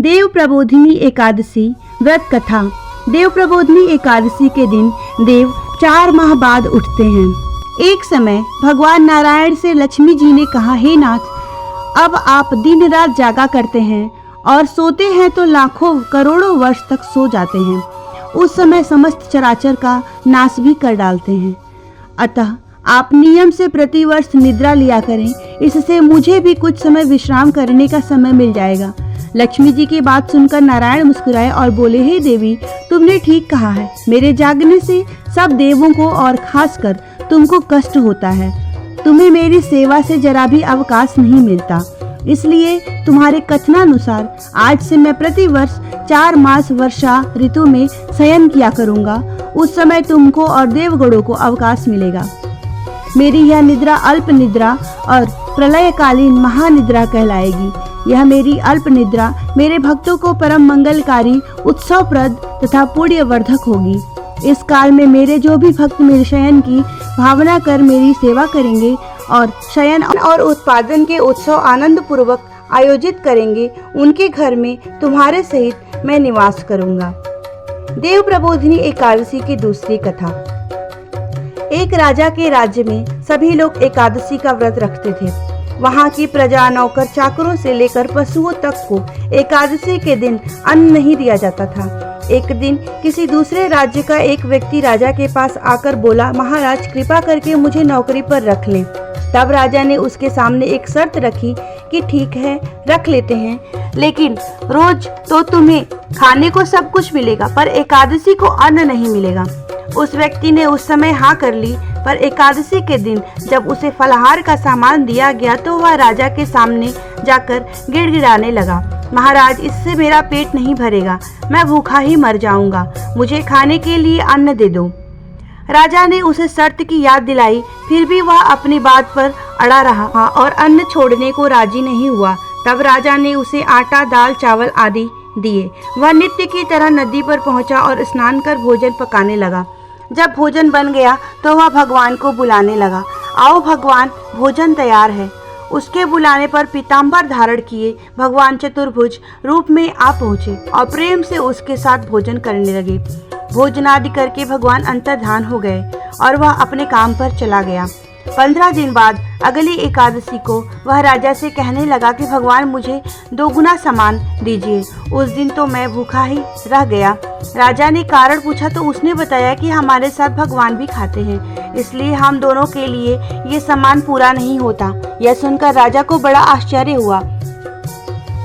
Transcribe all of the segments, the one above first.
देव प्रबोधिनी एकादशी व्रत कथा। देव प्रबोधिनी एकादशी के दिन देव 4 माह बाद उठते हैं। एक समय भगवान नारायण से लक्ष्मी जी ने कहा, हे नाथ, अब आप दिन रात जागा करते हैं और सोते हैं तो लाखों करोड़ों वर्ष तक सो जाते हैं। उस समय समस्त चराचर का नाश भी कर डालते हैं। अतः आप नियम से प्रतिवर्ष निद्रा लिया करें, इससे मुझे भी कुछ समय विश्राम करने का समय मिल जाएगा। लक्ष्मी जी की बात सुनकर नारायण मुस्कुराए और बोले, हे देवी, तुमने ठीक कहा है। मेरे जागने से सब देवों को और खासकर तुमको कष्ट होता है। तुम्हें मेरी सेवा से जरा भी अवकाश नहीं मिलता, इसलिए तुम्हारे कथनानुसार आज से मैं प्रतिवर्ष 4 मास वर्षा ऋतु में शयन किया करूंगा। उस समय तुमको और देवगणों को अवकाश मिलेगा। मेरी यह निद्रा अल्प निद्रा और प्रलयकालीन महानिद्रा कहलाएगी। यह मेरी अल्प निद्रा मेरे भक्तों को परम मंगलकारी, उत्सवप्रद तथा पुण्यवर्धक होगी। इस काल में मेरे जो भी भक्त मेरे शयन की भावना कर मेरी सेवा करेंगे और शयन और उत्पादन के उत्सव आनंद पूर्वक आयोजित करेंगे, उनके घर में तुम्हारे सहित मैं निवास करूंगा। देव प्रबोधिनी एकादशी की दूसरी कथा। एक राजा के राज्य में सभी लोग एकादशी का व्रत रखते थे। वहाँ की प्रजा, नौकर चाकरों से लेकर पशुओं तक को एकादशी के दिन अन्न नहीं दिया जाता था। एक दिन किसी दूसरे राज्य का एक व्यक्ति राजा के पास आकर बोला, महाराज, कृपा करके मुझे नौकरी पर रख लें। तब राजा ने उसके सामने एक शर्त रखी कि ठीक है, रख लेते हैं, लेकिन रोज तो तुम्हें खाने को सब कुछ मिलेगा, पर एकादशी को अन्न नहीं मिलेगा। उस व्यक्ति ने उस समय हाँ कर ली, पर एकादशी के दिन जब उसे फलाहार का सामान दिया गया तो वह राजा के सामने जाकर गिड़गिड़ाने लगा, महाराज, इससे मेरा पेट नहीं भरेगा, मैं भूखा ही मर जाऊंगा, मुझे खाने के लिए अन्न दे दो। राजा ने उसे शर्त की याद दिलाई, फिर भी वह अपनी बात पर अड़ा रहा और अन्न छोड़ने को राजी नहीं हुआ। तब राजा ने उसे आटा, दाल, चावल आदि दिए। वह नित्य की तरह नदी पर पहुंचा और स्नान कर भोजन पकाने लगा। जब भोजन बन गया तो वह भगवान को बुलाने लगा, आओ भगवान, भोजन तैयार है। उसके बुलाने पर पीताम्बर धारण किए भगवान चतुर्भुज रूप में आ पहुँचे और प्रेम से उसके साथ भोजन करने लगे। भोजनादि करके भगवान अंतर्धान हो गए और वह अपने काम पर चला गया। 15 दिन बाद अगली एकादशी को वह राजा से कहने लगा कि भगवान, मुझे 2 गुना सामान दीजिए। उस दिन तो मैं भूखा ही रह गया। राजा ने कारण पूछा तो उसने बताया कि हमारे साथ भगवान भी खाते हैं, इसलिए हम दोनों के लिए ये सामान पूरा नहीं होता। यह सुनकर राजा को बड़ा आश्चर्य हुआ।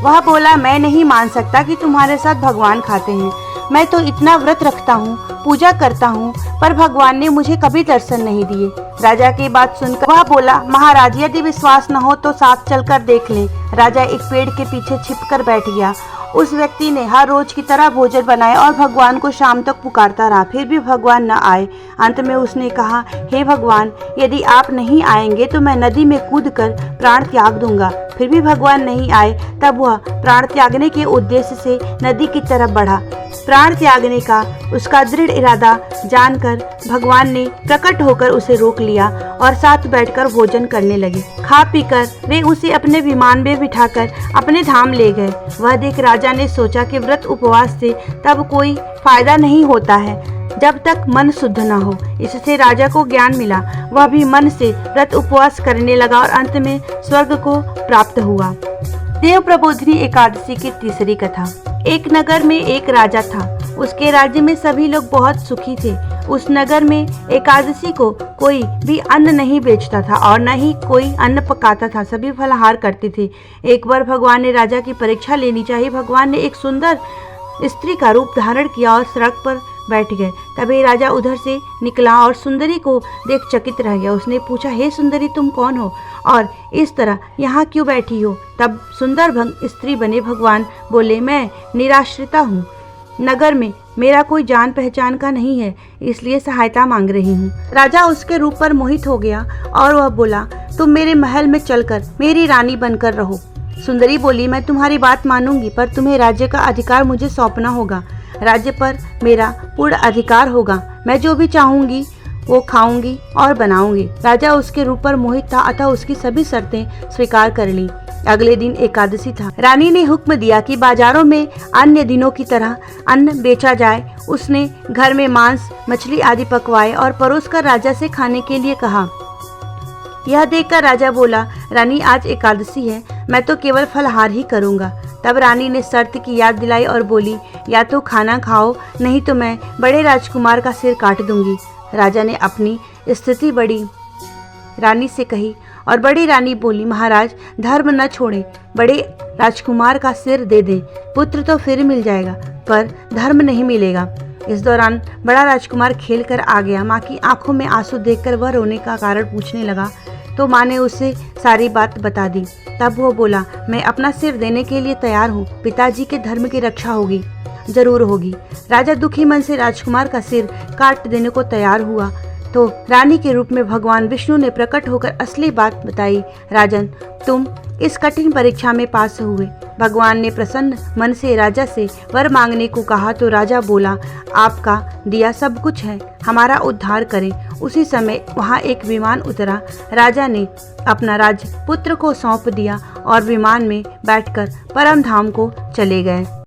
वह बोला, मैं नहीं मान सकता कि तुम्हारे साथ भगवान खाते हैं। मैं तो इतना व्रत रखता हूँ, पूजा करता हूँ, पर भगवान ने मुझे कभी दर्शन नहीं दिए। राजा की बात सुनकर वह बोला, महाराज, यदि विश्वास न हो तो साथ चलकर देख लें। राजा एक पेड़ के पीछे छिपकर बैठ गया। उस व्यक्ति ने हर रोज की तरह भोजन बनाया और भगवान को शाम तक पुकारता रहा, फिर भी भगवान न आए। अंत में उसने कहा, हे भगवान, यदि आप नहीं आएंगे तो मैं नदी में कूदकर प्राण त्याग दूंगा। फिर भी भगवान नहीं आए। तब वह प्राण त्यागने के उद्देश्य से नदी की तरफ बढ़ा। प्राण त्यागने का उसका दृढ़ इरादा जानकर भगवान ने प्रकट होकर उसे रोक लिया और साथ बैठकर भोजन करने लगे। खा पीकर वे उसे अपने विमान में बिठाकर अपने धाम ले गए। वह देख राजा ने सोचा कि व्रत उपवास से तब कोई फायदा नहीं होता है जब तक मन शुद्ध न हो। इससे राजा को ज्ञान मिला। वह भी मन से व्रत उपवास करने लगा और अंत में स्वर्ग को प्राप्त हुआ। देव प्रबोधिनी एकादशी की तीसरी कथा। एक नगर में एक राजा था। उसके राज्य में सभी लोग बहुत सुखी थे। उस नगर में एकादशी को कोई भी अन्न नहीं बेचता था और न ही कोई अन्न पकाता था, सभी फलाहार करते थे। एक बार भगवान ने राजा की परीक्षा लेनी चाहिए। भगवान ने एक सुंदर स्त्री का रूप धारण किया और सड़क पर बैठ गए। तभी राजा उधर से निकला और सुंदरी को देख चकित रह गया। उसने पूछा, हे सुंदरी, तुम कौन हो और इस तरह यहाँ क्यों बैठी हो? तब सुंदर भंग स्त्री बने भगवान बोले, मैं निराश्रिता हूँ। नगर में मेरा कोई जान पहचान का नहीं है, इसलिए सहायता मांग रही हूँ। राजा उसके रूप पर मोहित हो गया और वह बोला, तुम मेरे महल में चलकर मेरी रानी बनकर रहो। सुंदरी बोली, मैं तुम्हारी बात मानूंगी, पर तुम्हें राज्य का अधिकार मुझे सौंपना होगा। राज्य पर मेरा पूर्ण अधिकार होगा। मैं जो भी चाहूंगी वो खाऊंगी और बनाऊंगी। राजा उसके रूप पर मोहित था, अतः उसकी सभी शर्तें स्वीकार कर ली। अगले दिन एकादशी था। रानी ने हुक्म दिया कि बाजारों में अन्य दिनों की तरह अन्न बेचा जाए। उसने घर में मांस, मछली आदि पकवाए और परोसकर राजा से खाने के लिए कहा। यह देखकर राजा बोला, रानी आज एकादशी है, मैं तो केवल फलाहार ही करूंगा। तब रानी ने शर्त की याद दिलाई और बोली, या तो खाना खाओ, नहीं तो मैं बड़े राजकुमार का सिर काट दूंगी। राजा ने अपनी स्थिति बड़ी रानी से कही और बड़ी रानी बोली, महाराज धर्म न छोड़े, बड़े राजकुमार का सिर दे दें, पुत्र तो फिर मिल जाएगा पर धर्म नहीं मिलेगा। इस दौरान बड़ा राजकुमार खेल कर आ गया। माँ की आंखों में आंसू देखकर वह रोने का कारण पूछने लगा तो माँ ने उसे सारी बात बता दी। तब वो बोला, मैं अपना सिर देने के लिए तैयार हूँ, पिताजी के धर्म की रक्षा होगी, जरूर होगी। राजा दुखी मन से राजकुमार का सिर काट देने को तैयार हुआ तो रानी के रूप में भगवान विष्णु ने प्रकट होकर असली बात बताई। राजन, तुम इस कठिन परीक्षा में पास हुए। भगवान ने प्रसन्न मन से राजा से वर मांगने को कहा तो राजा बोला, आपका दिया सब कुछ है, हमारा उद्धार करें। उसी समय वहाँ एक विमान उतरा। राजा ने अपना राज पुत्र को सौंप दिया और विमान में बैठकर परम धाम को चले गए।